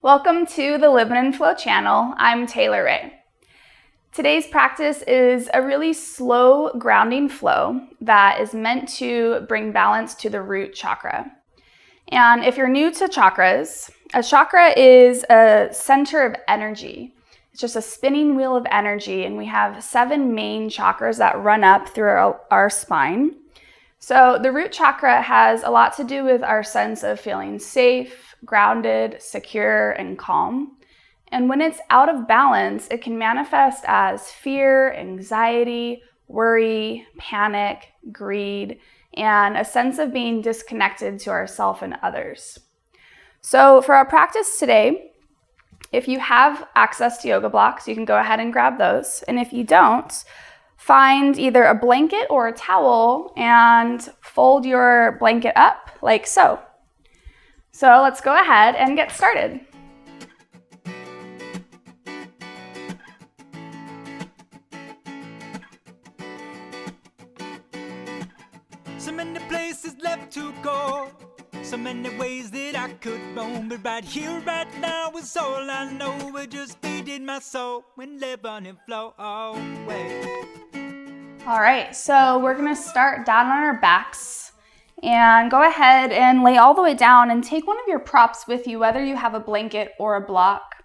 Welcome to the Living in Flow channel. I'm Taylor Ray. Today's practice is a really slow grounding flow that is meant to bring balance to the root chakra. And if you're new to chakras, a chakra is a center of energy. It's just a spinning wheel of energy, and we have 7 main chakras that run up through our spine. So the root chakra has a lot to do with our sense of feeling safe, grounded, secure, and calm. And when it's out of balance, it can manifest as fear, anxiety, worry, panic, greed, and a sense of being disconnected to ourselves and others. So for our practice today, if you have access to yoga blocks, you can go ahead and grab those. And if you don't, find either a blanket or a towel and fold your blanket up like so. So let's go ahead and get started. So many places left to go, so many ways that I could roam, but right here, right now is all I know. We're just feeding my soul and live on and flow away. All right, so we're gonna start down on our backs and go ahead and lay all the way down and take one of your props with you, whether you have a blanket or a block.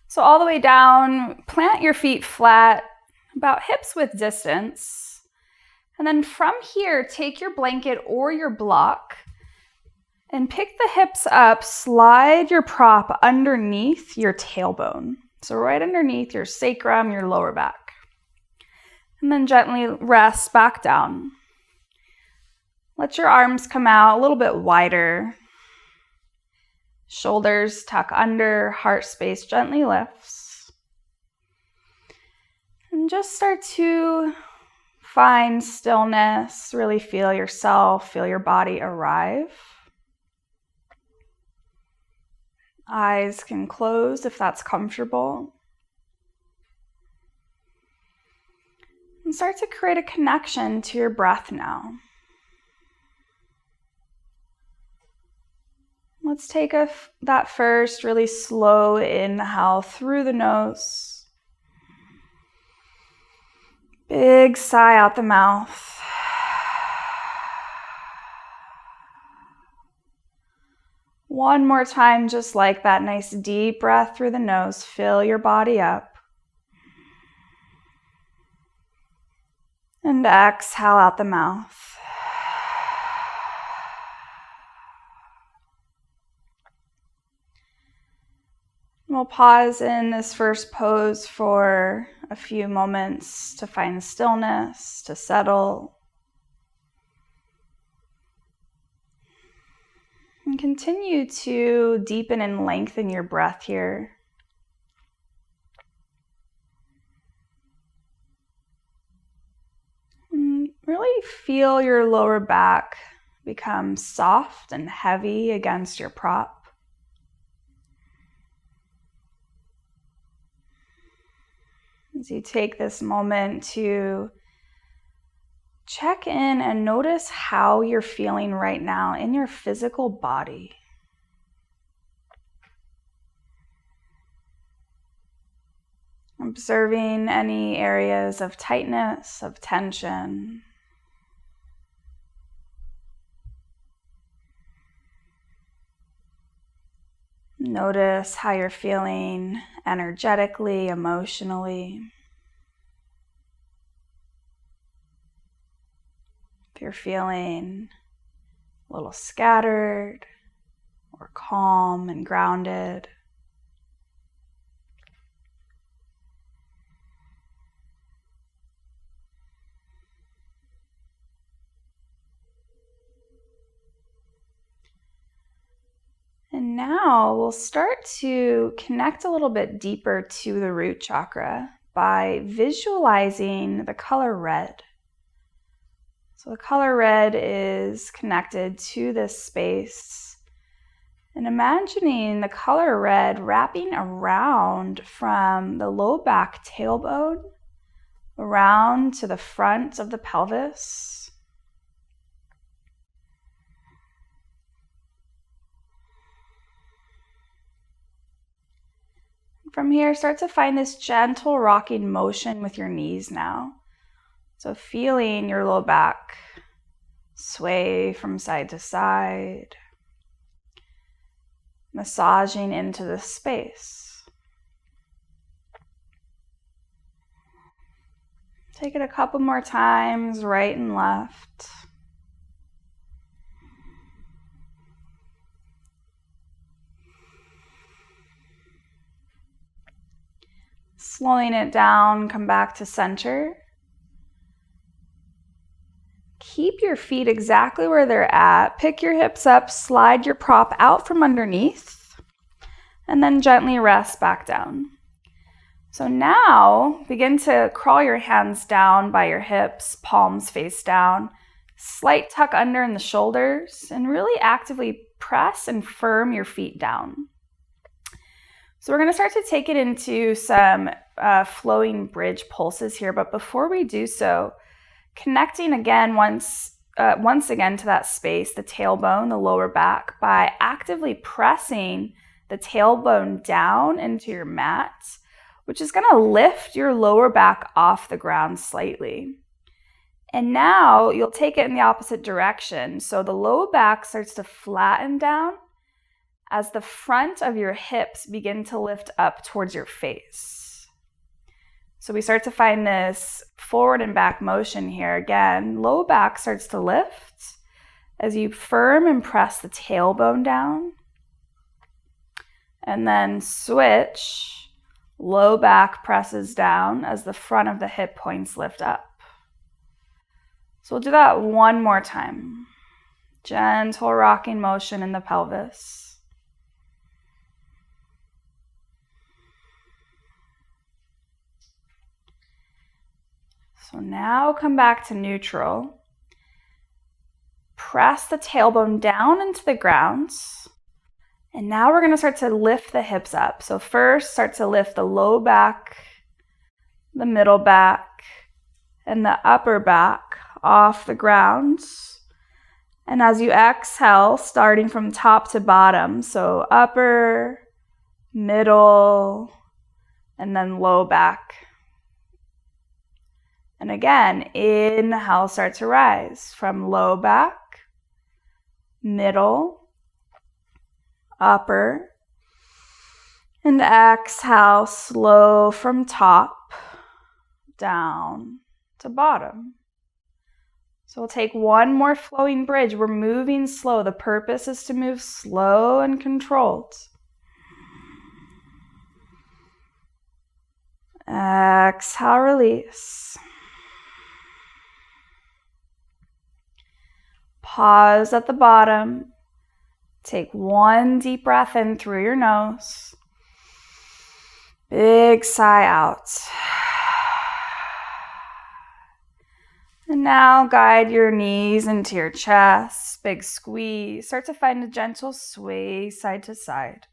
So all the way down, plant your feet flat, about hips width distance. And then from here, take your blanket or your block and pick the hips up, slide your prop underneath your tailbone. So right underneath your sacrum, your lower back. And then gently rest back down. Let your arms come out a little bit wider. Shoulders tuck under, heart space gently lifts. And just start to find stillness, really feel yourself, feel your body arrive. Eyes can close if that's comfortable. And start to create a connection to your breath now. Let's take that first really slow inhale through the nose. Big sigh out the mouth. One more time, just like that, nice deep breath through the nose. Fill your body up. And exhale out the mouth. We'll pause in this first pose for a few moments to find stillness, to settle. And continue to deepen and lengthen your breath here. And really feel your lower back become soft and heavy against your prop. As you take this moment to check in and notice how you're feeling right now in your physical body. Observing any areas of tightness, of tension. Notice how you're feeling energetically, emotionally. If you're feeling a little scattered or calm and grounded. And now we'll start to connect a little bit deeper to the root chakra by visualizing the color red. So the color red is connected to this space. And imagining the color red wrapping around from the low back tailbone around to the front of the pelvis. From here, start to find this gentle rocking motion with your knees now. So feeling your low back sway from side to side, massaging into the space. Take it a couple more times, right and left. Slowing it down, come back to center. Keep your feet exactly where they're at. Pick your hips up, slide your prop out from underneath, and then gently rest back down. So now begin to crawl your hands down by your hips, palms face down, slight tuck under in the shoulders, and really actively press and firm your feet down. So we're going to start to take it into some flowing bridge pulses here, but before we do so, connecting again once again to that space, the tailbone, the lower back, by actively pressing the tailbone down into your mat, which is going to lift your lower back off the ground slightly. And now you'll take it in the opposite direction. So the low back starts to flatten down as the front of your hips begin to lift up towards your face. So we start to find this forward and back motion here. Again, low back starts to lift as you firm and press the tailbone down. And then switch, low back presses down as the front of the hip points lift up. So we'll do that one more time. Gentle rocking motion in the pelvis. So now come back to neutral. Press the tailbone down into the ground. And now we're going to start to lift the hips up. So first, start to lift the low back, the middle back, and the upper back off the ground. And as you exhale, starting from top to bottom, so upper, middle, and then low back. And again, inhale, start to rise from low back, middle, upper, and exhale, slow from top down to bottom. So we'll take one more flowing bridge. We're moving slow. The purpose is to move slow and controlled. Exhale, release. Pause at the bottom. Take one deep breath in through your nose. Big sigh out. And now guide your knees into your chest. Big squeeze. Start to find a gentle sway side to side.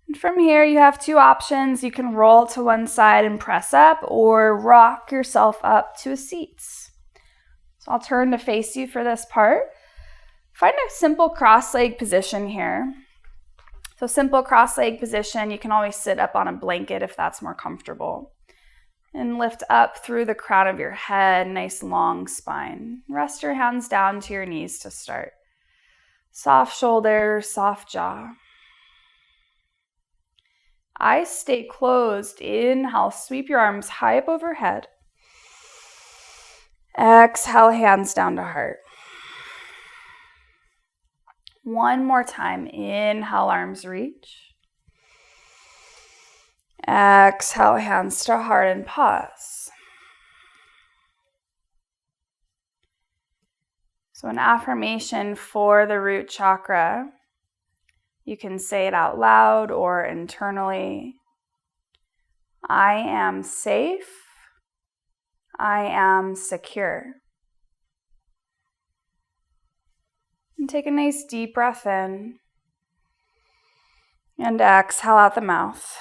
And from here, you have two options. You can roll to one side and press up, or rock yourself up to a seat. So I'll turn to face you for this part. Find a simple cross-leg position here. So simple cross-leg position, you can always sit up on a blanket if that's more comfortable. And lift up through the crown of your head, nice long spine. Rest your hands down to your knees to start. Soft shoulders, soft jaw. Eyes stay closed. Inhale, sweep your arms high up overhead. Exhale, hands down to heart. One more time. Inhale, arms reach. Exhale, hands to heart and pause. So an affirmation for the root chakra. You can say it out loud or internally. I am safe. I am secure. And take a nice deep breath in. And exhale out the mouth.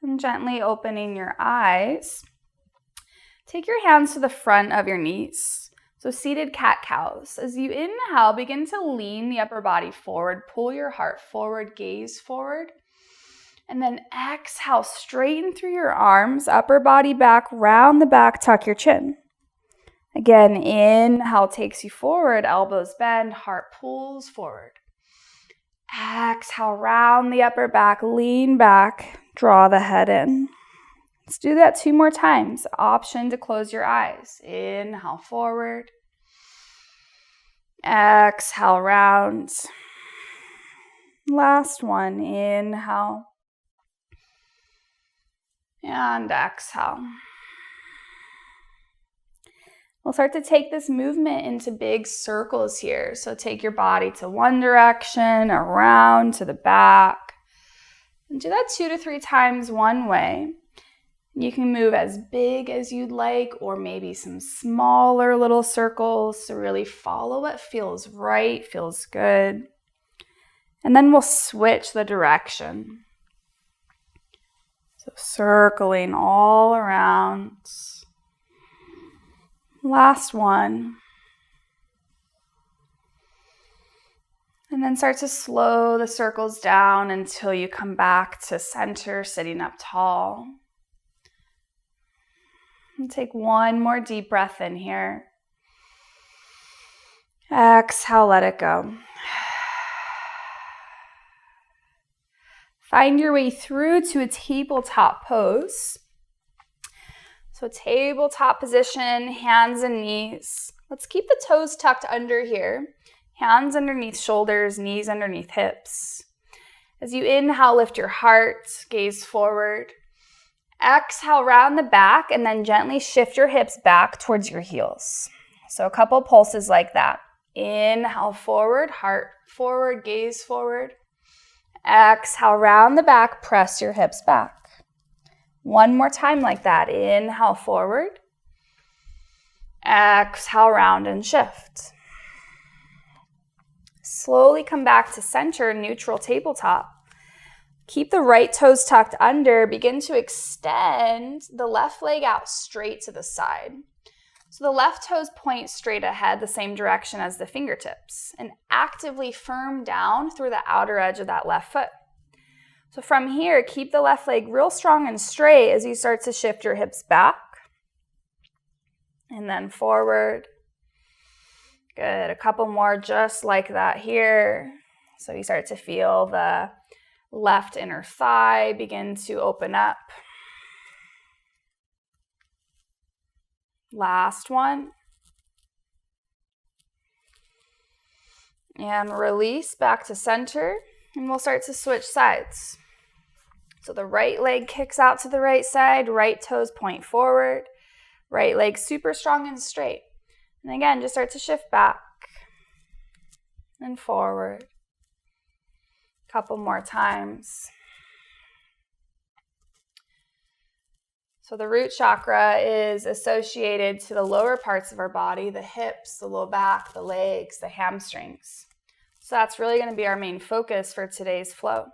And gently opening your eyes. Take your hands to the front of your knees. So seated cat-cows. As you inhale, begin to lean the upper body forward, pull your heart forward, gaze forward. And then exhale, straighten through your arms, upper body back, round the back, tuck your chin. Again, inhale takes you forward, elbows bend, heart pulls forward. Exhale, round the upper back, lean back, draw the head in. Let's do that 2 more times. Option to close your eyes. Inhale forward. Exhale, round. Last one. Inhale. And exhale. We'll start to take this movement into big circles here. So take your body to one direction, around to the back. And do that 2 to 3 times one way. You can move as big as you'd like, or maybe some smaller little circles to really follow what feels right, feels good. And then we'll switch the direction. So circling all around. Last one. And then start to slow the circles down until you come back to center, sitting up tall. And take one more deep breath in here. Exhale, let it go. Find your way through to a tabletop pose. So tabletop position, hands and knees. Let's keep the toes tucked under here. Hands underneath shoulders, knees underneath hips. As you inhale, lift your heart, gaze forward. Exhale, round the back, and then gently shift your hips back towards your heels. So a couple pulses like that. Inhale, forward, heart forward, gaze forward. Exhale, round the back, press your hips back. One more time like that. Inhale, forward. Exhale, round and shift. Slowly come back to center, neutral tabletop. Keep the right toes tucked under. Begin to extend the left leg out straight to the side. So the left toes point straight ahead, the same direction as the fingertips, and actively firm down through the outer edge of that left foot. So from here, keep the left leg real strong and straight as you start to shift your hips back. And then forward. Good. A couple more just like that here. So you start to feel the left inner thigh begin to open up. Last one. And release back to center. And we'll start to switch sides. So the right leg kicks out to the right side, right toes point forward, right leg super strong and straight. And again, just start to shift back and forward. Couple more times. So the root chakra is associated to the lower parts of our body, the hips, the low back, the legs, the hamstrings. So that's really going to be our main focus for today's flow.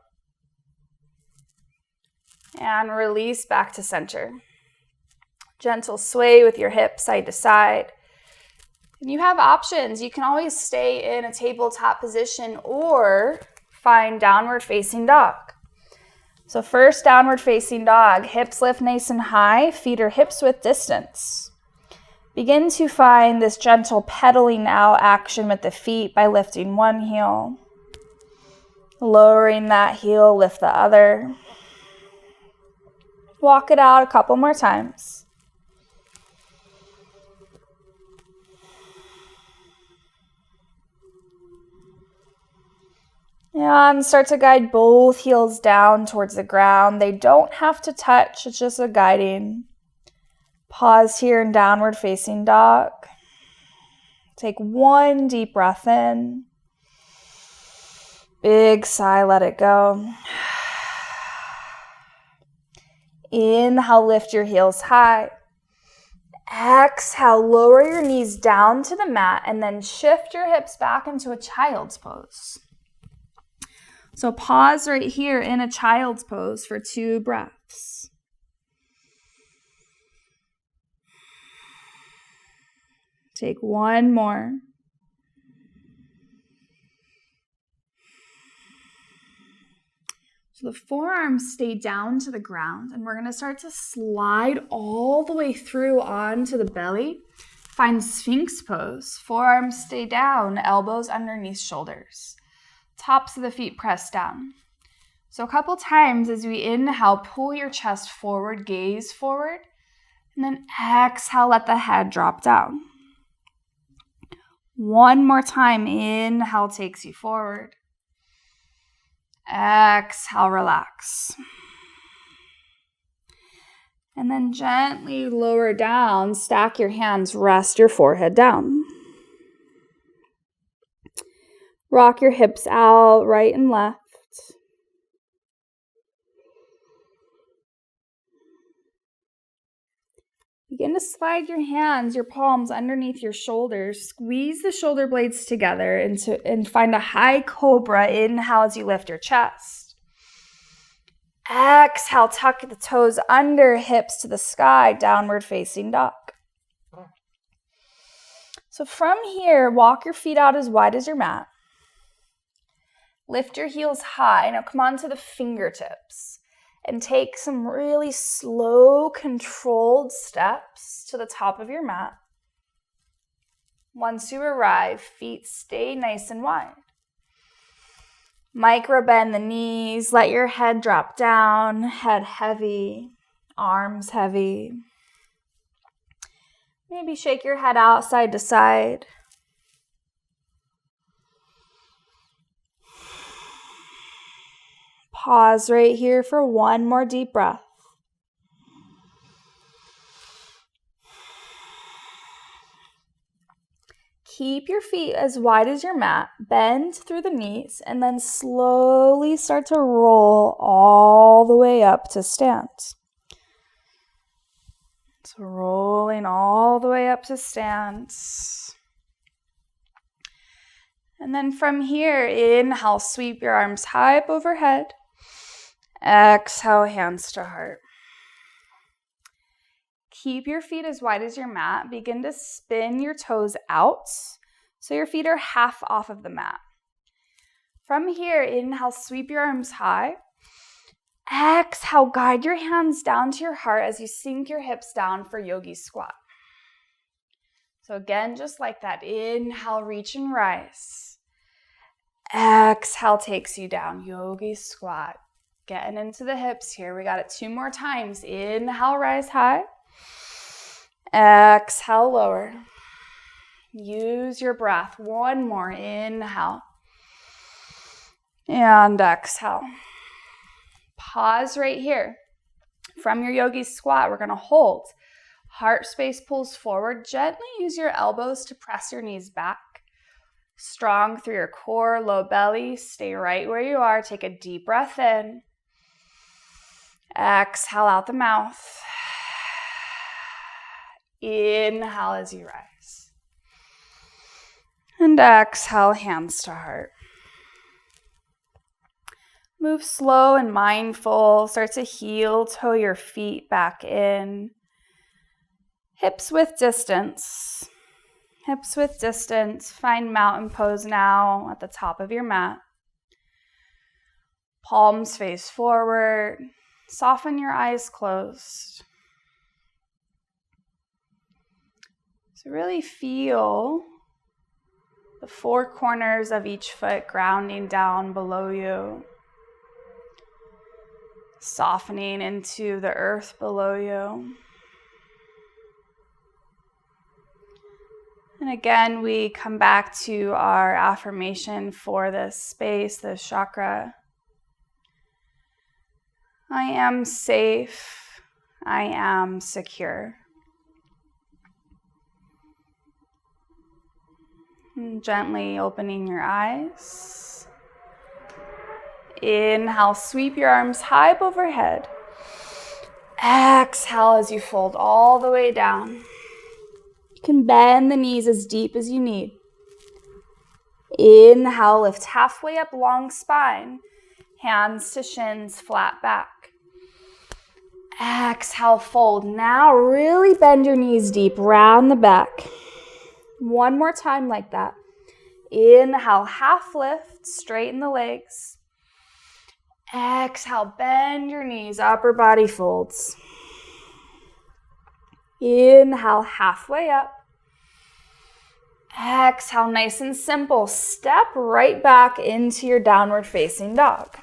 And release back to center. Gentle sway with your hips side to side. And you have options. You can always stay in a tabletop position or find downward facing dog. So first, downward facing dog. Hips lift nice and high, feet are hips width distance. Begin to find this gentle pedaling out action with the feet by lifting one heel. Lowering that heel, lift the other. Walk it out a couple more times. And start to guide both heels down towards the ground. They don't have to touch, it's just a guiding. Pause here in downward facing dog. Take one deep breath in. Big sigh, let it go. Inhale, lift your heels high. Exhale, lower your knees down to the mat and then shift your hips back into a child's pose. So pause right here in a child's pose for 2 breaths. Take one more. So the forearms stay down to the ground, and we're going to start to slide all the way through onto the belly. Find Sphinx Pose. Forearms stay down, elbows underneath shoulders. Tops of the feet press down. So a couple times as we inhale, pull your chest forward, gaze forward, and then exhale, let the head drop down. One more time, inhale takes you forward. Exhale, relax. And then gently lower down, stack your hands, rest your forehead down. Rock your hips out, right and left. Begin to slide your hands, your palms underneath your shoulders. Squeeze the shoulder blades together and find a high cobra. Inhale as you lift your chest. Exhale, tuck the toes under, hips to the sky, downward facing dog. So from here, walk your feet out as wide as your mat. Lift your heels high. Now come on to the fingertips. And take some really slow, controlled steps to the top of your mat. Once you arrive, feet stay nice and wide. Micro bend the knees, let your head drop down, head heavy, arms heavy. Maybe shake your head out side to side. Pause right here for one more deep breath. Keep your feet as wide as your mat, bend through the knees, and then slowly start to roll all the way up to stand. So rolling all the way up to stand. And then from here, inhale, sweep your arms high up overhead. Exhale, hands to heart. Keep your feet as wide as your mat. Begin to spin your toes out so your feet are half off of the mat. From here, inhale, sweep your arms high. Exhale, guide your hands down to your heart as you sink your hips down for yogi squat. So again, just like that, inhale, reach and rise. Exhale takes you down, yogi squat. Getting into the hips here. We got it 2 more times. Inhale, rise high. Exhale, lower. Use your breath. One more. Inhale. And exhale. Pause right here. From your yogi squat, we're going to hold. Heart space pulls forward. Gently use your elbows to press your knees back. Strong through your core, low belly. Stay right where you are. Take a deep breath in. Exhale out the mouth. Inhale as you rise. And exhale, hands to heart. Move slow and mindful. Start to heel toe your feet back in. Hips with distance. Hips with distance. Find mountain pose now at the top of your mat. Palms face forward. Soften your eyes closed. So really feel the 4 corners of each foot grounding down below you. Softening into the earth below you. And again, we come back to our affirmation for this space, this chakra. I am safe. I am secure. And gently opening your eyes. Inhale, sweep your arms high up overhead. Exhale as you fold all the way down. You can bend the knees as deep as you need. Inhale, lift halfway up, long spine. Hands to shins, flat back. Exhale, fold. Now really bend your knees deep, round the back. One more time like that. Inhale, half lift, straighten the legs. Exhale, bend your knees, upper body folds. Inhale, halfway up. Exhale, nice and simple. Step right back into your downward facing dog.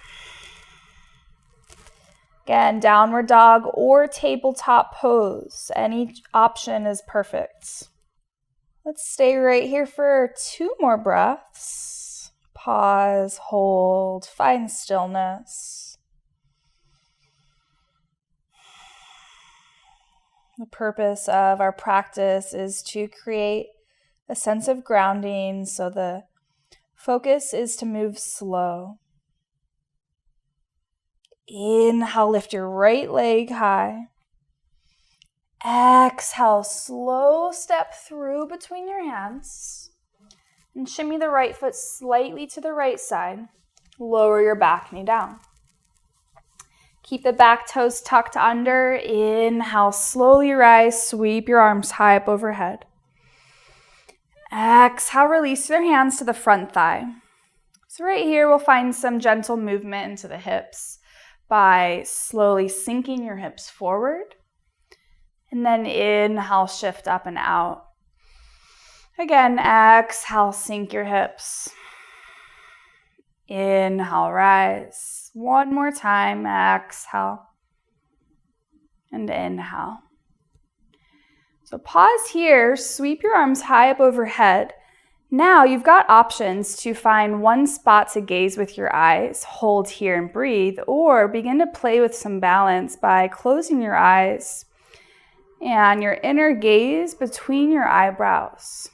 Again, downward dog or tabletop pose. Any option is perfect. Let's stay right here for 2 more breaths. Pause, hold, find stillness. The purpose of our practice is to create a sense of grounding, so the focus is to move slow. Inhale, lift your right leg high. Exhale, slow step through between your hands. And shimmy the right foot slightly to the right side. Lower your back knee down. Keep the back toes tucked under. Inhale, slowly rise, sweep your arms high up overhead. Exhale, release your hands to the front thigh. So right here, we'll find some gentle movement into the hips by slowly sinking your hips forward. And then inhale, shift up and out. Again, exhale, sink your hips. Inhale, rise. One more time, exhale. And inhale. So pause here, sweep your arms high up overhead. Now you've got options to find one spot to gaze with your eyes, hold here and breathe, or begin to play with some balance by closing your eyes and your inner gaze between your eyebrows.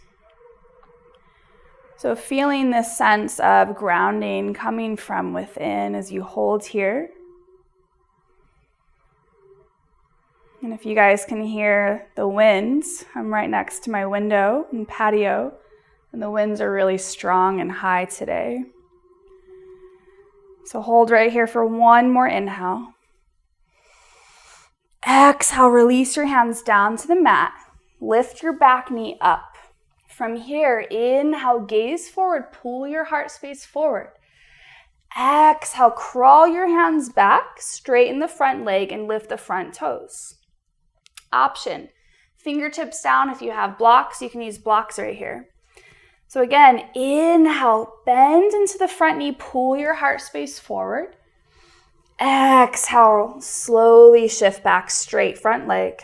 So feeling this sense of grounding coming from within as you hold here. And if you guys can hear the winds, I'm right next to my window and patio, and the winds are really strong and high today. So hold right here for one more inhale. Exhale, release your hands down to the mat. Lift your back knee up. From here, inhale, gaze forward, pull your heart space forward. Exhale, crawl your hands back, straighten the front leg, and lift the front toes. Option, fingertips down. If you have blocks, you can use blocks right here. So again, inhale, bend into the front knee, pull your heart space forward. Exhale, slowly shift back, straight front leg.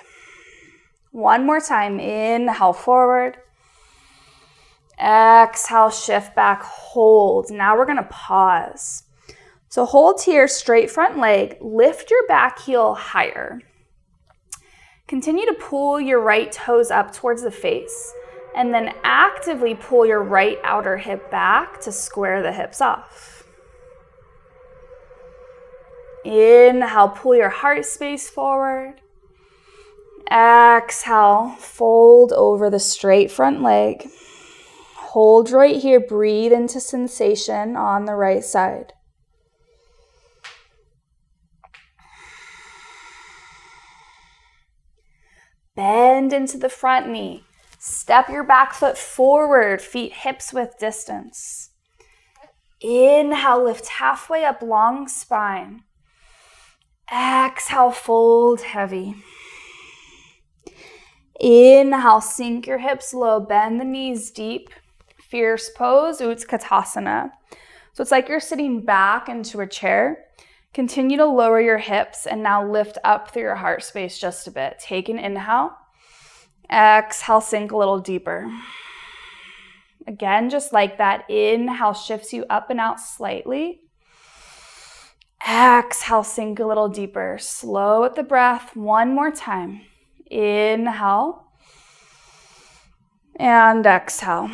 One more time, inhale, forward. Exhale, shift back, hold. Now we're gonna pause. So hold here, straight front leg, lift your back heel higher. Continue to pull your right toes up towards the face, and then actively pull your right outer hip back to square the hips off. Inhale, pull your heart space forward. Exhale, fold over the straight front leg. Hold right here, breathe into sensation on the right side. Bend into the front knee. Step your back foot forward, feet hips width distance. Inhale, lift halfway up, long spine. Exhale, fold heavy. Inhale, sink your hips low, bend the knees deep. Fierce pose, Utkatasana. So it's like you're sitting back into a chair. Continue to lower your hips and now lift up through your heart space just a bit. Take an inhale. Exhale, sink a little deeper. Again, just like that, inhale shifts you up and out slightly. Exhale, sink a little deeper. Slow with the breath. One more time. Inhale. And exhale.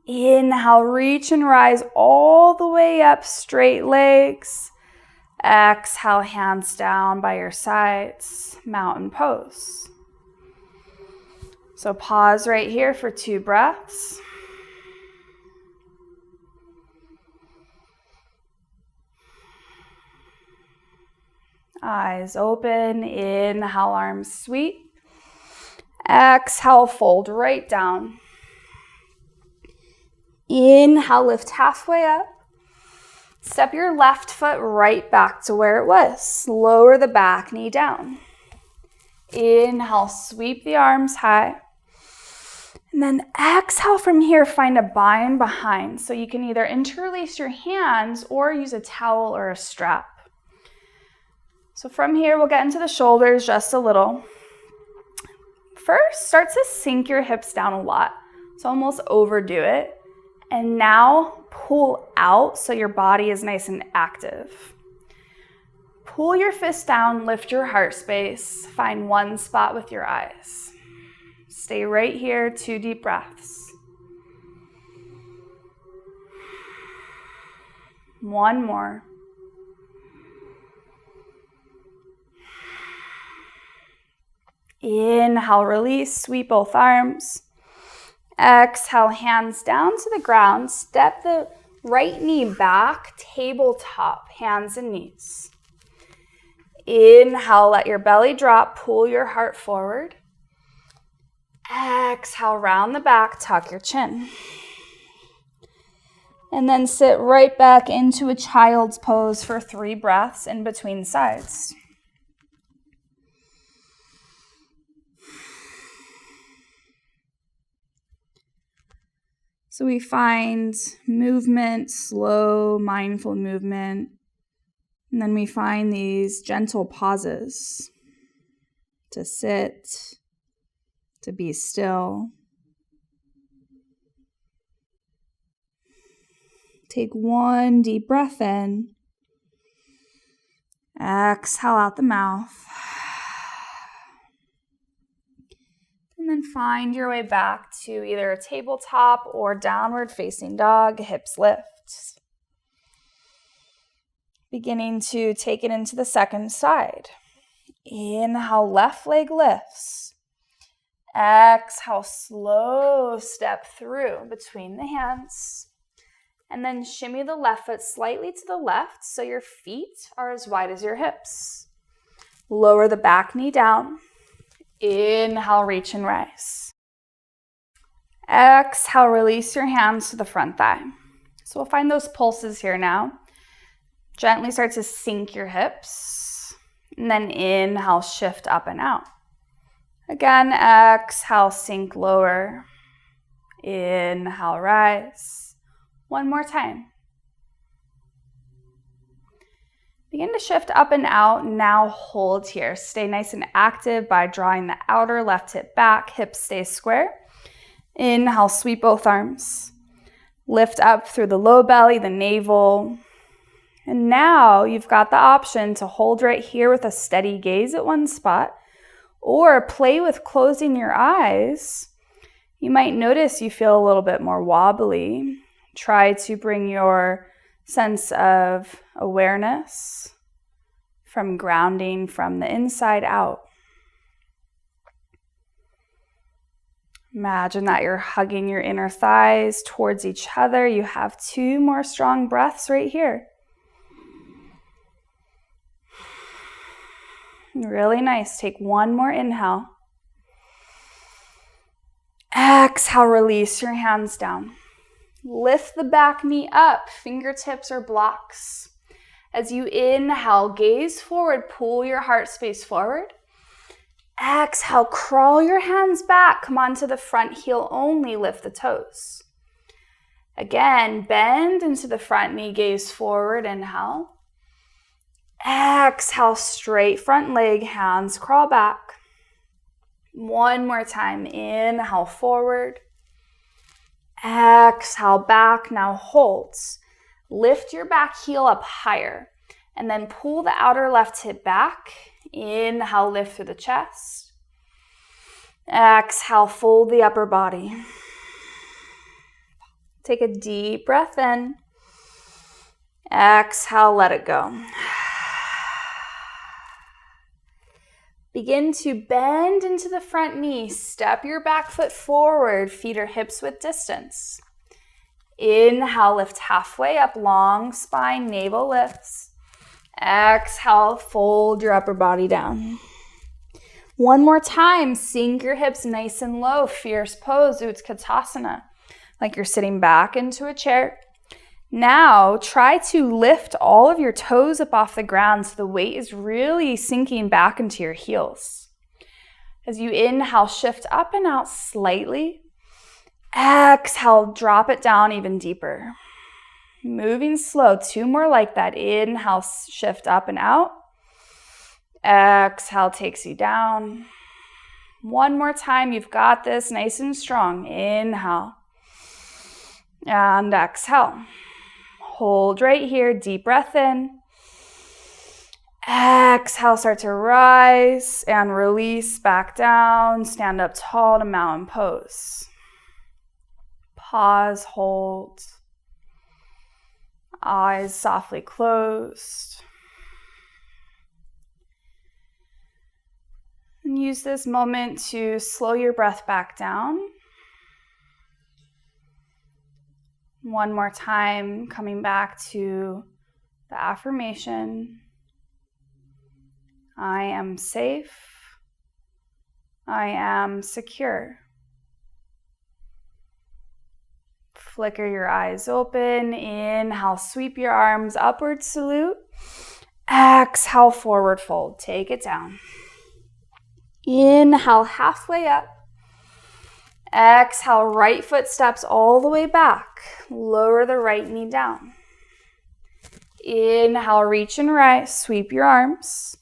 Inhale, reach and rise all the way up, straight legs. Exhale, hands down by your sides, mountain pose. So pause right here for 2 breaths. Eyes open, inhale, arms sweep. Exhale, fold right down. Inhale, lift halfway up. Step your left foot right back to where it was. Lower the back knee down. Inhale, sweep the arms high. And then exhale from here, find a bind behind. So you can either interlace your hands or use a towel or a strap. So from here, we'll get into the shoulders just a little. First, start to sink your hips down a lot. So almost overdo it. And now pull out so your body is nice and active. Pull your fist down, lift your heart space. Find one spot with your eyes. Stay right here, 2 deep breaths. One more. Inhale, release, sweep both arms. Exhale, hands down to the ground. Step the right knee back, tabletop, hands and knees. Inhale, let your belly drop, pull your heart forward. Exhale, round the back, tuck your chin. And then sit right back into a child's pose for 3 breaths in between sides. So we find movement, slow, mindful movement. And then we find these gentle pauses to sit, to be still. Take 1 deep breath in. Exhale out the mouth. And then find your way back to either a tabletop or downward facing dog, hips lift. Beginning to take it into the second side. Inhale, left leg lifts. Exhale, slow step through between the hands. And then shimmy the left foot slightly to the left so your feet are as wide as your hips. Lower the back knee down. Inhale, reach and rise. Exhale, release your hands to the front thigh. So we'll find those pulses here now. Gently start to sink your hips. And then inhale, shift up and out. Again, exhale, sink lower. Inhale, rise. One more time. Begin to shift up and out. Now hold here. Stay nice and active by drawing the outer left hip back. Hips stay square. Inhale, sweep both arms. Lift up through the low belly, the navel. And now you've got the option to hold right here with a steady gaze at one spot, or play with closing your eyes. You might notice you feel a little bit more wobbly. Try to bring your sense of awareness from grounding from the inside out. Imagine that you're hugging your inner thighs towards each other. You have 2 more strong breaths right here. Really nice. Take 1 more inhale. Exhale, release your hands down. Lift the back knee up, fingertips or blocks. As you inhale, gaze forward, pull your heart space forward. Exhale, crawl your hands back, come onto the front heel only, lift the toes. Again, bend into the front knee, gaze forward, inhale. Exhale, straight front leg, hands crawl back. 1 more time, inhale forward. Exhale back, now hold. Lift your back heel up higher and then pull the outer left hip back. Inhale, lift through the chest. Exhale, fold the upper body. Take a deep breath in. Exhale, let it go. Begin to bend into the front knee. Step your back foot forward. Feet are hips width distance. Inhale, lift halfway up, long spine, navel lifts. Exhale, fold your upper body down. One more time, sink your hips nice and low, fierce pose, Utkatasana, like you're sitting back into a chair. Now, try to lift all of your toes up off the ground so the weight is really sinking back into your heels. As you inhale, shift up and out slightly. Exhale, drop it down even deeper. Moving slow, 2 more like that. Inhale, shift up and out. Exhale takes you down. 1 more time, you've got this, nice and strong. Inhale. And exhale. Hold right here, deep breath in. Exhale, start to rise and release back down. Stand up tall to mountain pose. Pause, hold. Eyes softly closed. And use this moment to slow your breath back down. 1 more time, coming back to the affirmation. I am safe. I am secure. Flicker your eyes open. Inhale, sweep your arms, upward salute. Exhale, forward fold. Take it down. Inhale, halfway up. Exhale, right foot steps all the way back. Lower the right knee down. Inhale, reach and rise. Sweep your arms.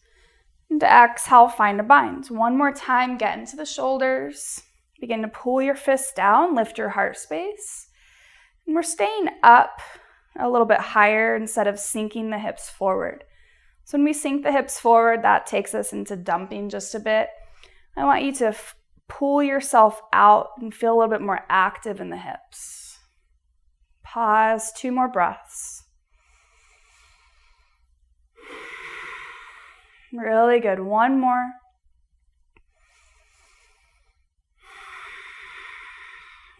And exhale, find a bind. 1 more time, get into the shoulders. Begin to pull your fists down, lift your heart space. And we're staying up a little bit higher instead of sinking the hips forward. So when we sink the hips forward, that takes us into dumping just a bit. I want you to pull yourself out and feel a little bit more active in the hips. Pause, 2 more breaths. Really good. 1 more.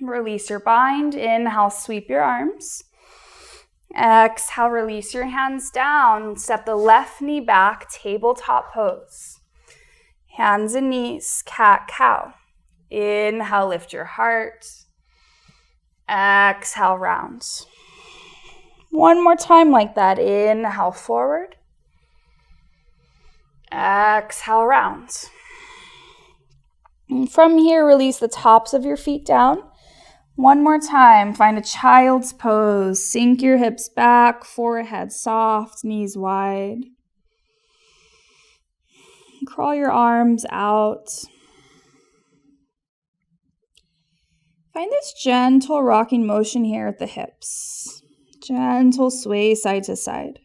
Release your bind. Inhale, sweep your arms. Exhale, release your hands down. Step the left knee back, tabletop pose. Hands and knees, cat-cow. Inhale, lift your heart. Exhale, rounds. 1 more time like that. Inhale, forward. Exhale, rounds. And from here, release the tops of your feet down. 1 more time, find a child's pose. Sink your hips back, forehead soft, knees wide. Crawl your arms out. Find this gentle rocking motion here at the hips. Gentle sway side to side.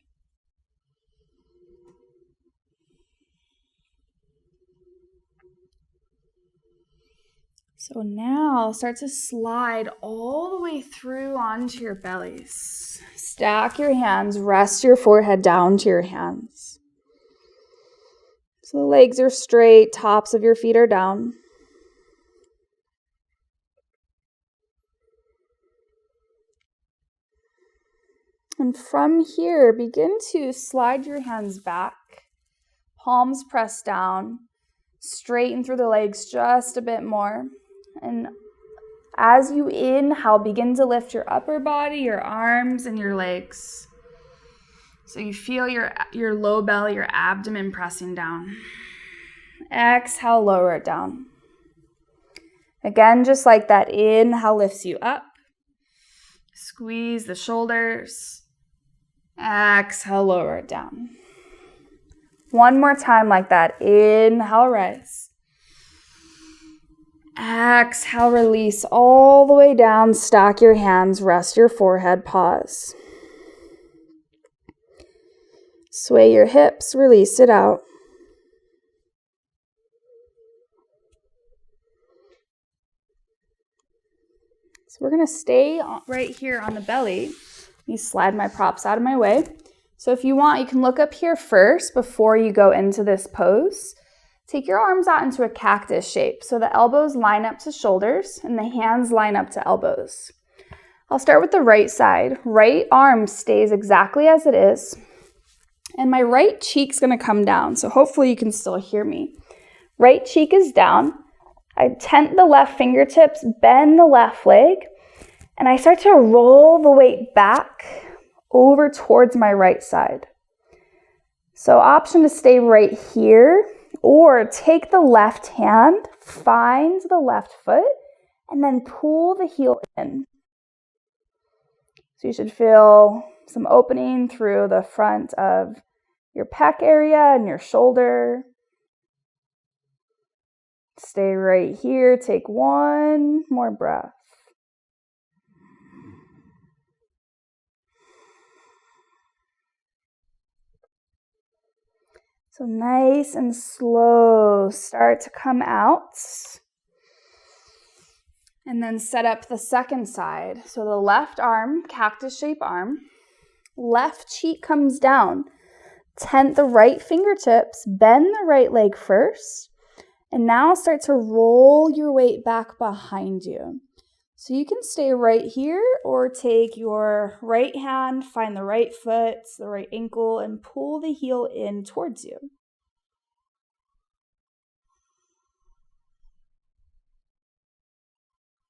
So now start to slide all the way through onto your bellies. Stack your hands, rest your forehead down to your hands. So the legs are straight, tops of your feet are down. And from here, begin to slide your hands back, palms pressed down, straighten through the legs just a bit more. And as you inhale, begin to lift your upper body, your arms, and your legs. So you feel your low belly, your abdomen pressing down. Exhale, lower it down. Again, just like that, inhale lifts you up. Squeeze the shoulders. Exhale, lower it down. 1 more time like that. Inhale, rise. Exhale, release all the way down. Stack your hands, rest your forehead, pause. Sway your hips, release it out. So we're going to stay right here on the belly. Let me slide my props out of my way. So if you want, you can look up here first before you go into this pose. Take your arms out into a cactus shape. So the elbows line up to shoulders and the hands line up to elbows. I'll start with the right side. Right arm stays exactly as it is. And my right cheek's going to come down. So hopefully you can still hear me. Right cheek is down. I tent the left fingertips, bend the left leg, and I start to roll the weight back over towards my right side. So option to stay right here, or take the left hand, find the left foot, and then pull the heel in. So you should feel some opening through the front of your pec area and your shoulder. Stay right here. Take one more breath. So nice and slow, start to come out. And then set up the second side. So the left arm, cactus shape arm, left cheek comes down. Tent the right fingertips, bend the right leg first, and now start to roll your weight back behind you. So you can stay right here or take your right hand, find the right foot, the right ankle, and pull the heel in towards you.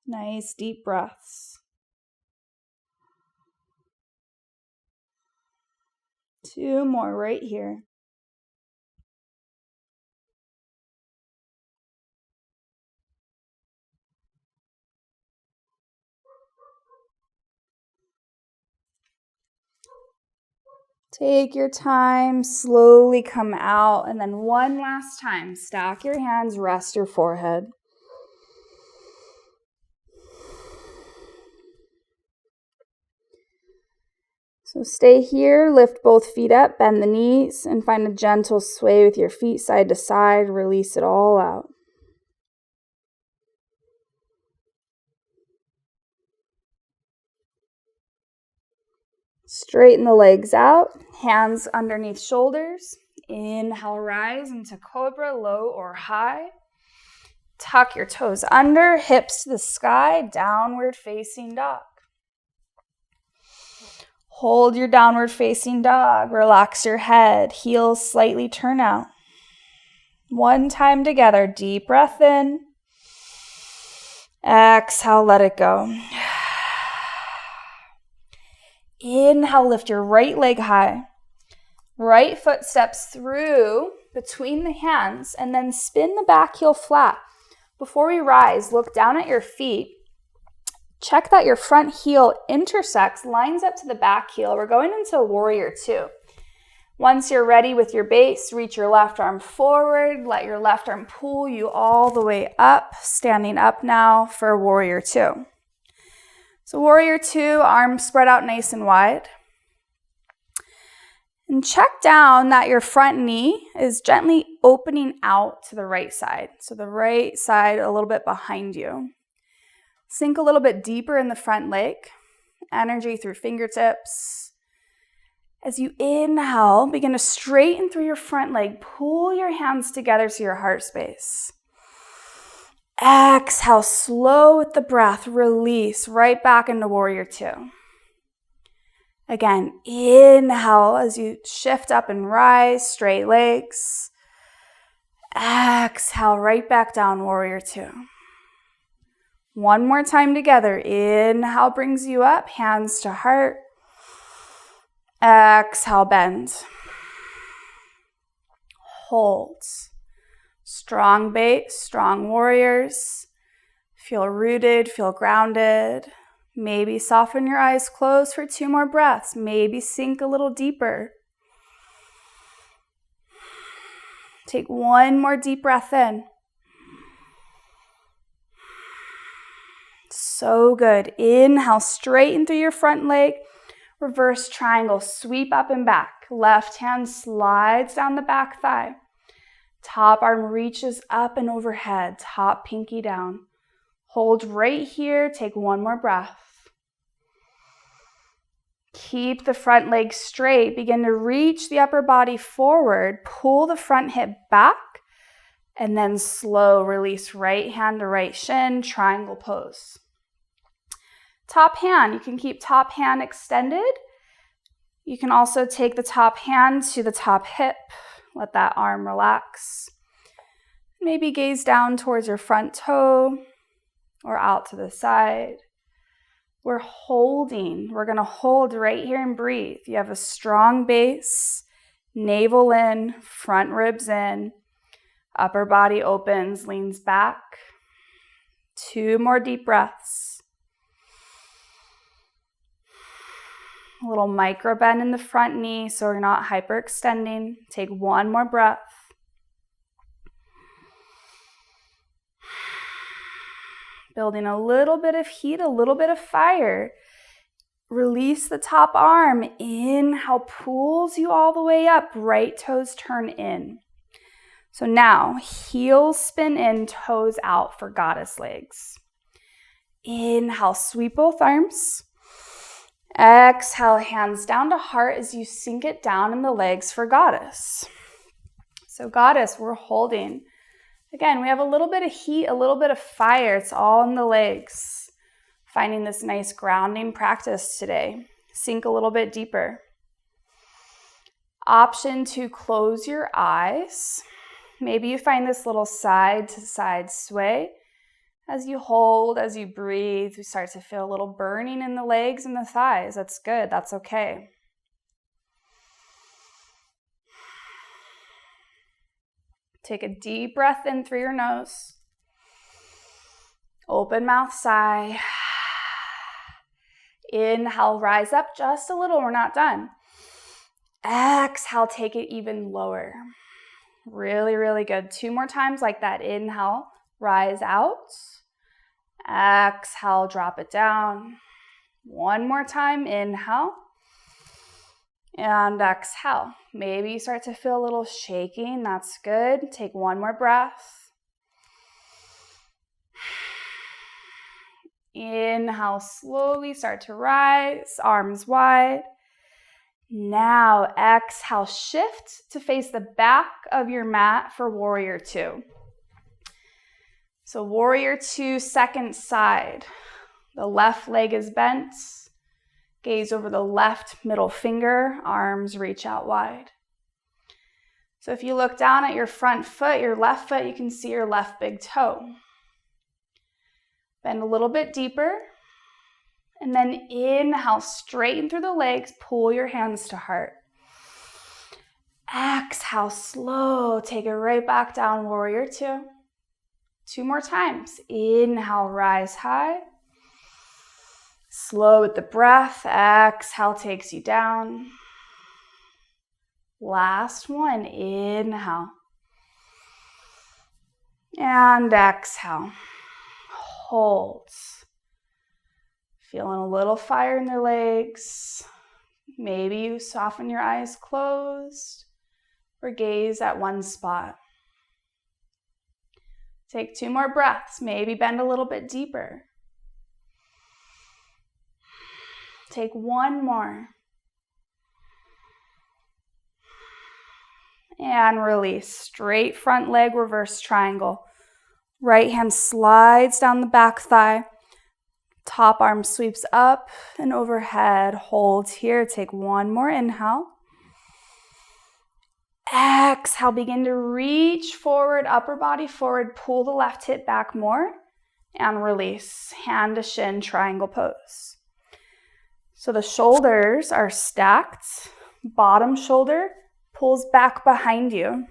Nice deep breaths. 2 more right here. Take your time, slowly come out, and then one last time, stack your hands, rest your forehead. So stay here, lift both feet up, bend the knees, and find a gentle sway with your feet side to side. Release it all out. Straighten the legs out, hands underneath shoulders. Inhale, rise into cobra, low or high. Tuck your toes under, hips to the sky, downward facing dog. Hold your downward facing dog. Relax your head. Heels slightly turn out. One time together. Deep breath in. Exhale, let it go. Inhale, lift your right leg high. Right foot steps through between the hands and then spin the back heel flat. Before we rise, look down at your feet. Check that your front heel intersects, lines up to the back heel. We're going into warrior 2. Once you're ready with your base, reach your left arm forward. Let your left arm pull you all the way up. Standing up now for warrior 2. So warrior 2, arms spread out nice and wide. And check down that your front knee is gently opening out to the right side. So the right side a little bit behind you. Sink a little bit deeper in the front leg. Energy through fingertips. As you inhale, begin to straighten through your front leg. Pull your hands together to your heart space. Exhale, slow with the breath. Release right back into warrior 2. Again, inhale as you shift up and rise, straight legs. Exhale, right back down, warrior 2. One more time together. Inhale brings you up, hands to heart. Exhale, bend. Hold. Strong base, strong warriors. Feel rooted, feel grounded. Maybe soften your eyes closed for 2 more breaths. Maybe sink a little deeper. Take one more deep breath in. So good. Inhale, straighten through your front leg. Reverse triangle, sweep up and back. Left hand slides down the back thigh. Top arm reaches up and overhead. Top pinky down. Hold right here. Take one more breath. Keep the front leg straight. Begin to reach the upper body forward. Pull the front hip back. And then slow release right hand to right shin. Triangle pose. Top hand. You can keep top hand extended. You can also take the top hand to the top hip. Let that arm relax. Maybe gaze down towards your front toe or out to the side. We're holding. We're going to hold right here and breathe. You have a strong base, navel in, front ribs in, upper body opens, leans back. 2 more deep breaths. A little micro bend in the front knee so we're not hyperextending. Take 1 more breath. Building a little bit of heat, a little bit of fire. Release the top arm. Inhale, pulls you all the way up. Right toes turn in. So now, heels spin in, toes out for goddess legs. Inhale, sweep both arms. Exhale, hands down to heart as you sink it down in the legs for goddess. So goddess, we're holding. Again, we have a little bit of heat, a little bit of fire. It's all in the legs. Finding this nice grounding practice today. Sink a little bit deeper. Option to close your eyes. Maybe you find this little side to side sway. As you hold, as you breathe, you start to feel a little burning in the legs and the thighs. That's good. That's okay. Take a deep breath in through your nose. Open mouth, sigh. Inhale, rise up just a little. We're not done. Exhale, take it even lower. Really, really good. 2 more times like that. Inhale, rise out. Exhale, drop it down. 1 more time. Inhale. And exhale. Maybe you start to feel a little shaking. That's good. Take 1 more breath. Inhale, slowly start to rise, arms wide. Now exhale, shift to face the back of your mat for Warrior 2. So Warrior 2, second side. The left leg is bent. Gaze over the left middle finger, arms reach out wide. So if you look down at your front foot, your left foot, you can see your left big toe. Bend a little bit deeper. And then inhale, straighten through the legs, pull your hands to heart. Exhale, slow, take it right back down, Warrior 2. 2 more times. Inhale, rise high. Slow with the breath. Exhale takes you down. Last one. Inhale. And exhale. Hold. Feeling a little fire in the legs. Maybe you soften your eyes closed or gaze at one spot. Take 2 more breaths. Maybe bend a little bit deeper. Take 1 more. And release. Straight front leg, reverse triangle. Right hand slides down the back thigh. Top arm sweeps up and overhead. Hold here. Take 1 more inhale. Exhale. Begin to reach forward, upper body forward. Pull the left hip back more. And release. Hand to shin, triangle pose. So the shoulders are stacked. Bottom shoulder pulls back behind you.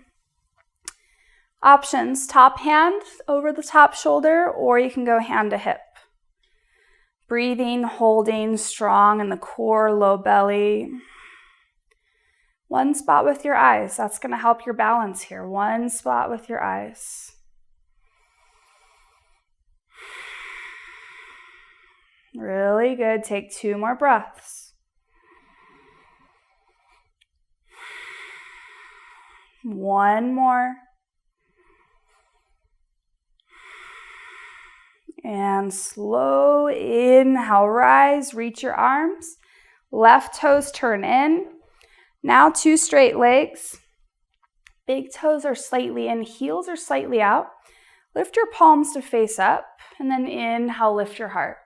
Options, top hand over the top shoulder, or you can go hand to hip. Breathing, holding, strong in the core, low belly. One spot with your eyes. That's going to help your balance here. One spot with your eyes. Really good. Take 2 more breaths. 1 more. And slow inhale, rise, reach your arms. Left toes turn in. Now 2 straight legs. Big toes are slightly in, heels are slightly out. Lift your palms to face up, and then inhale, lift your heart.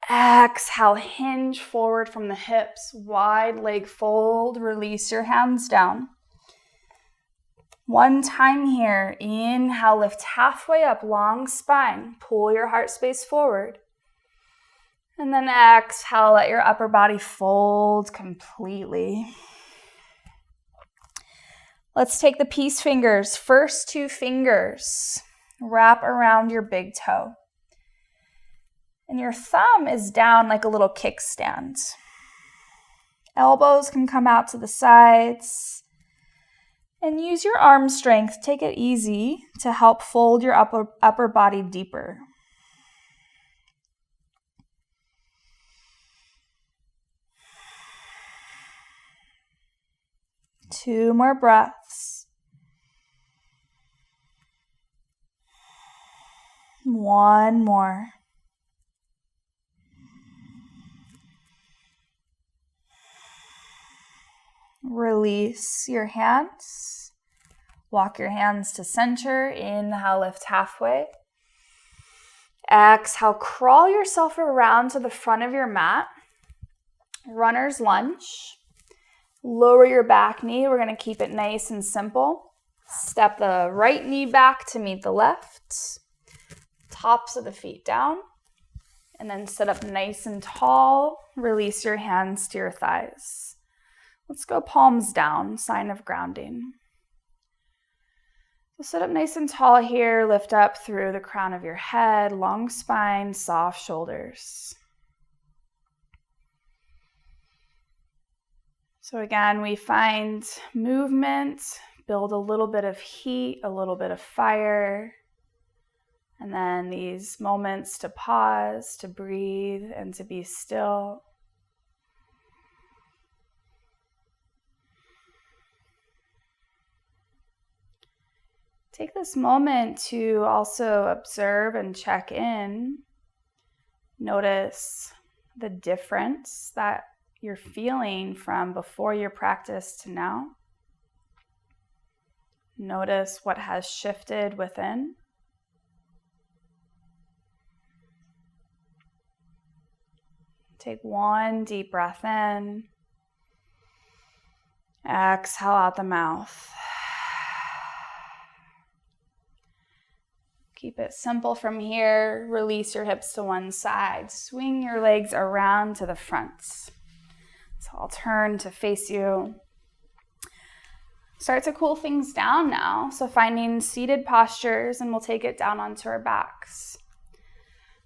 Exhale, hinge forward from the hips, wide leg fold, release your hands down. One time here, inhale, lift halfway up, long spine. Pull your heart space forward. And then exhale, let your upper body fold completely. Let's take the peace fingers, first 2 fingers, wrap around your big toe. And your thumb is down like a little kickstand. Elbows can come out to the sides. And use your arm strength, take it easy to help fold your upper body deeper. Two more breaths. One more. Release your hands. Walk your hands to center. Inhale, lift halfway. Exhale, crawl yourself around to the front of your mat. Runner's lunge. Lower your back knee. We're going to keep it nice and simple. Step the right knee back to meet the left. Tops of the feet down. And then sit up nice and tall. Release your hands to your thighs. Let's go palms down, sign of grounding. So sit up nice and tall here. Lift up through the crown of your head, long spine, soft shoulders. So again, we find movement, build a little bit of heat, a little bit of fire, and then these moments to pause, to breathe, and to be still. Take this moment to also observe and check in. Notice the difference that you're feeling from before your practice to now. Notice what has shifted within. Take one deep breath in. Exhale out the mouth. Keep it simple from here. Release your hips to one side. Swing your legs around to the front. So I'll turn to face you. Start to cool things down now. So finding seated postures, and we'll take it down onto our backs.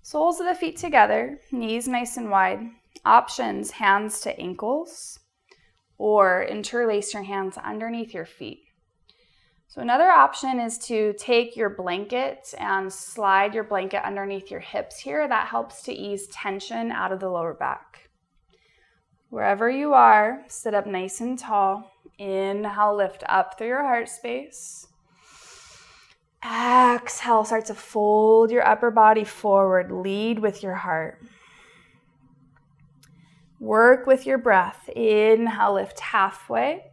Soles of the feet together, knees nice and wide. Options, hands to ankles, or interlace your hands underneath your feet. So another option is to take your blanket and slide your blanket underneath your hips here. That helps to ease tension out of the lower back. Wherever you are, sit up nice and tall. Inhale, lift up through your heart space. Exhale, start to fold your upper body forward. Lead with your heart. Work with your breath. Inhale, lift halfway.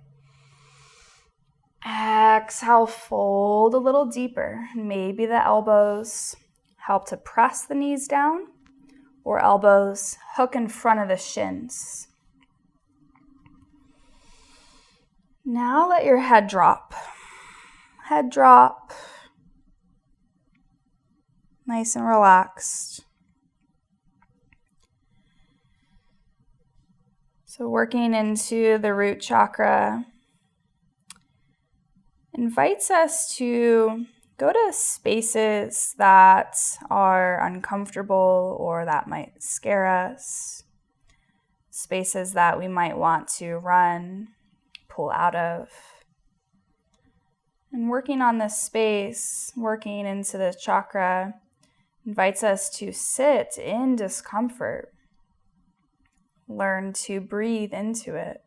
Exhale, fold a little deeper. Maybe the elbows help to press the knees down, or elbows hook in front of the shins. Now let your head drop. Head drop. Nice and relaxed. So working into the root chakra invites us to go to spaces that are uncomfortable or that might scare us, spaces that we might want to run, pull out of. And working on this space, working into the chakra, invites us to sit in discomfort, learn to breathe into it.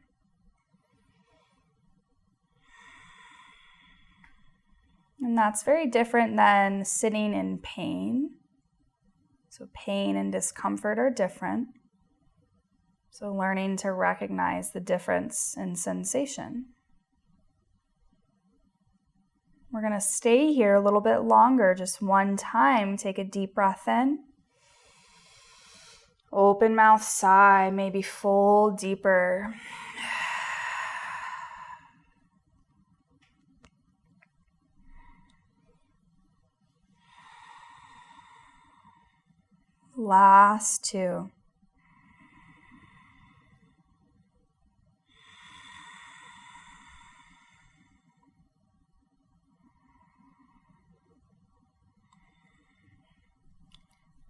And that's very different than sitting in pain. So pain and discomfort are different. So learning to recognize the difference in sensation. We're going to stay here a little bit longer, just one time. Take a deep breath in. Open mouth, sigh, maybe fold deeper. Last 2.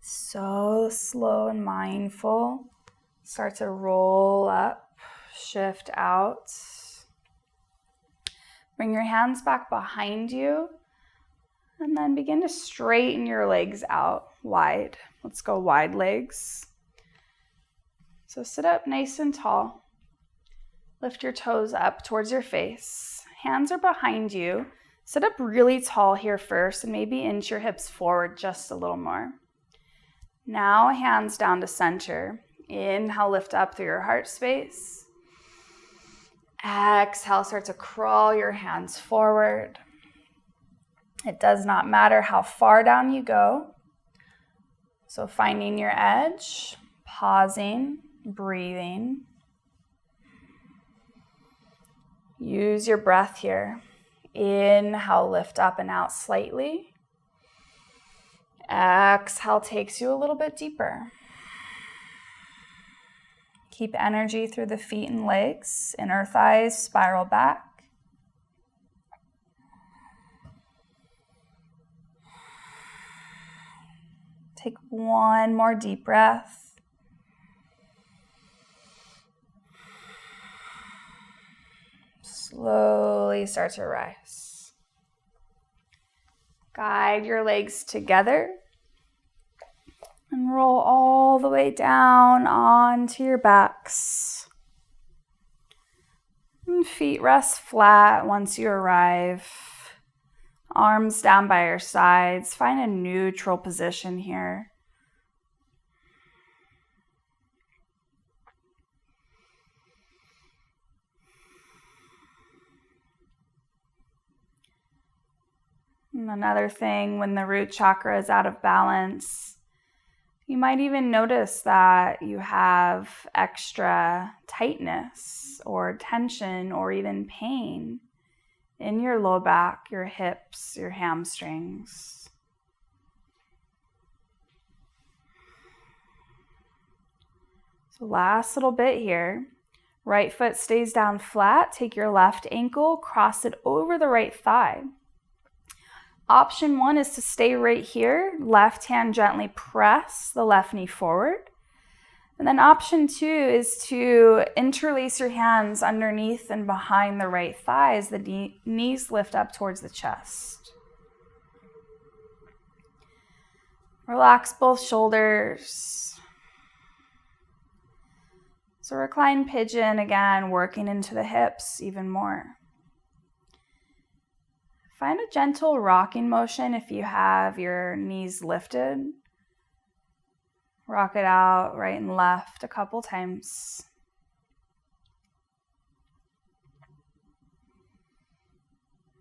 So slow and mindful. Start to roll up, shift out. Bring your hands back behind you, and then begin to straighten your legs out wide. Let's go wide legs. So sit up nice and tall. Lift your toes up towards your face. Hands are behind you. Sit up really tall here first, and maybe inch your hips forward just a little more. Now hands down to center. Inhale, lift up through your heart space. Exhale, start to crawl your hands forward. It does not matter how far down you go. So finding your edge, pausing, breathing. Use your breath here. Inhale, lift up and out slightly. Exhale takes you a little bit deeper. Keep energy through the feet and legs. Inner thighs spiral back. Take one more deep breath. Slowly start to rise. Guide your legs together and roll all the way down onto your backs. And feet rest flat once you arrive. Arms down by your sides. Find a neutral position here. And another thing, when the root chakra is out of balance, you might even notice that you have extra tightness or tension or even pain in your low back, your hips, your hamstrings. So last little bit here. Right foot stays down flat. Take your left ankle, cross it over the right thigh. Option 1 is to stay right here. Left hand gently press the left knee forward. And then option 2 is to interlace your hands underneath and behind the right thigh as the knees lift up towards the chest. Relax both shoulders. So recline pigeon again, working into the hips even more. Find a gentle rocking motion if you have your knees lifted. Rock it out right and left a couple times.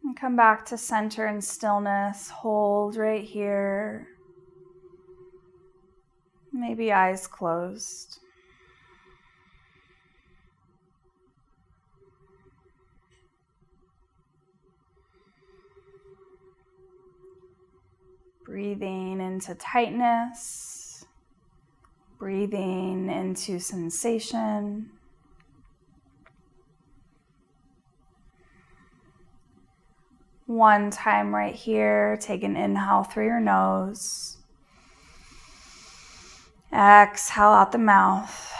And come back to center and stillness. Hold right here. Maybe eyes closed. Breathing into tightness, breathing into sensation. One time right here, take an inhale through your nose. Exhale out the mouth.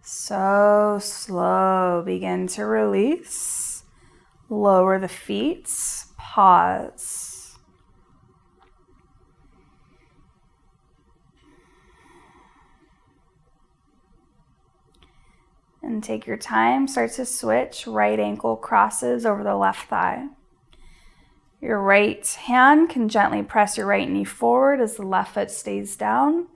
So slow, begin to release. Lower the feet, pause. And take your time, start to switch. Right ankle crosses over the left thigh. Your right hand can gently press your right knee forward as the left foot stays down.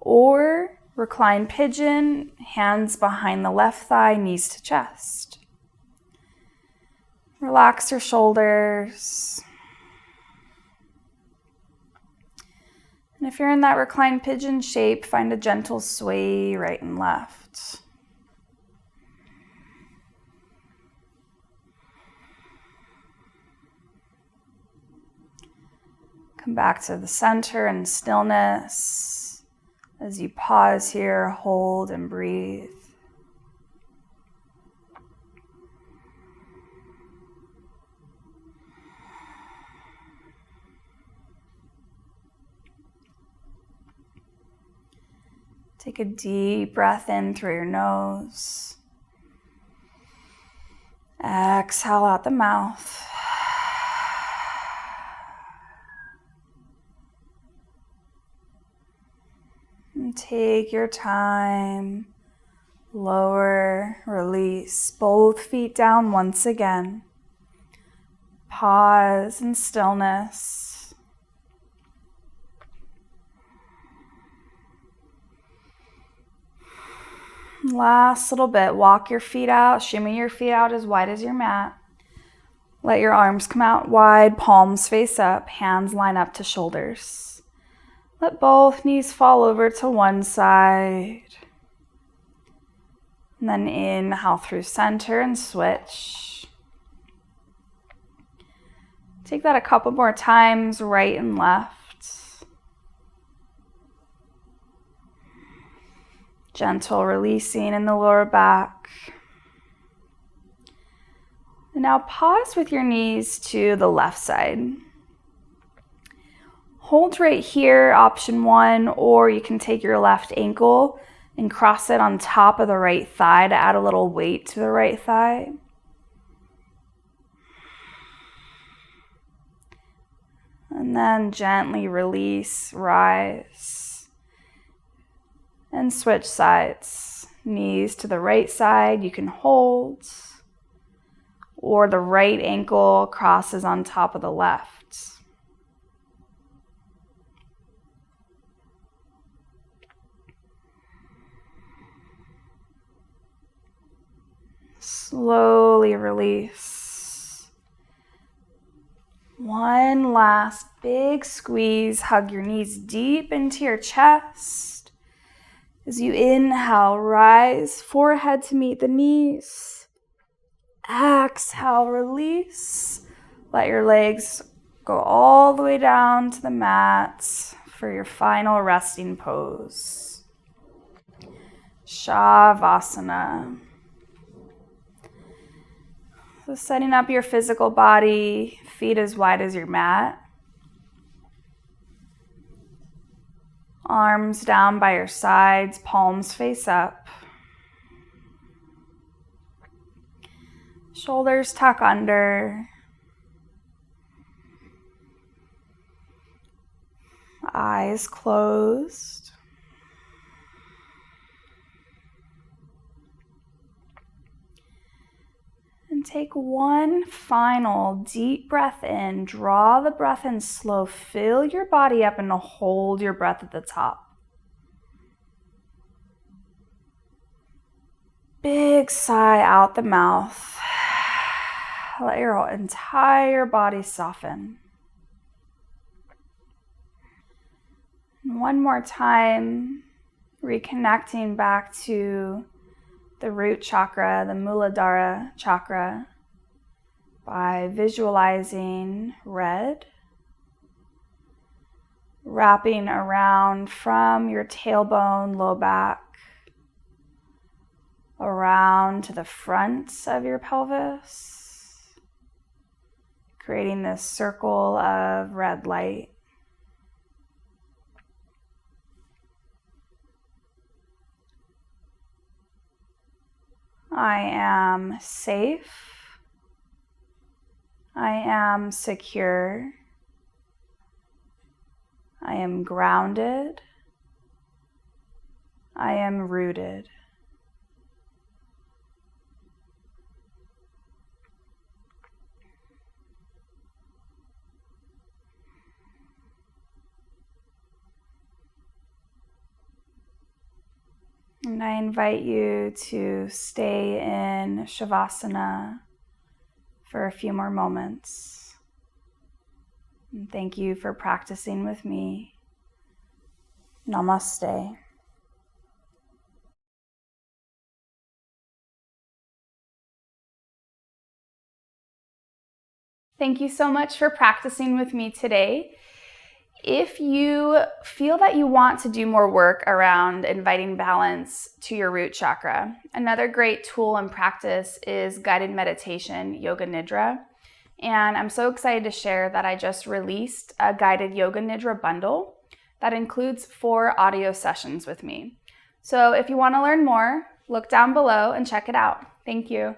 Or recline pigeon, hands behind the left thigh, knees to chest. Relax your shoulders. And if you're in that reclined pigeon shape, find a gentle sway right and left. Come back to the center and stillness as you pause here, hold and breathe. Take a deep breath in through your nose. Exhale out the mouth. And take your time. Lower, release both feet down once again. Pause in stillness. Last little bit. Walk your feet out. Shimmy your feet out as wide as your mat. Let your arms come out wide, palms face up, hands line up to shoulders. Let both knees fall over to one side. And then inhale through center and switch. Take that a couple more times, right and left. Gentle releasing in the lower back. And now pause with your knees to the left side. Hold right here, option 1, or you can take your left ankle and cross it on top of the right thigh to add a little weight to the right thigh. And then gently release, rise, and switch sides. Knees to the right side, you can hold, or the right ankle crosses on top of the left. Slowly release. One last big squeeze. Hug your knees deep into your chest. As you inhale, rise, forehead to meet the knees. Exhale, release. Let your legs go all the way down to the mat for your final resting pose. Shavasana. So setting up your physical body, feet as wide as your mat. Arms down by your sides, palms face up. Shoulders tuck under. Eyes closed. And take one final deep breath in. Draw the breath in slow. Fill your body up and hold your breath at the top. Big sigh out the mouth. Let your entire body soften. And one more time, reconnecting back to the root chakra, the Muladhara Chakra, by visualizing red, wrapping around from your tailbone, low back, around to the front of your pelvis, creating this circle of red light. I am safe. I am secure. I am grounded. I am rooted. And I invite you to stay in Shavasana for a few more moments. And thank you for practicing with me. Namaste. Thank you so much for practicing with me today. If you feel that you want to do more work around inviting balance to your root chakra, another great tool and practice is guided meditation, Yoga Nidra. And I'm so excited to share that I just released a guided Yoga Nidra bundle that includes 4 audio sessions with me. So if you want to learn more, look down below and check it out. Thank you.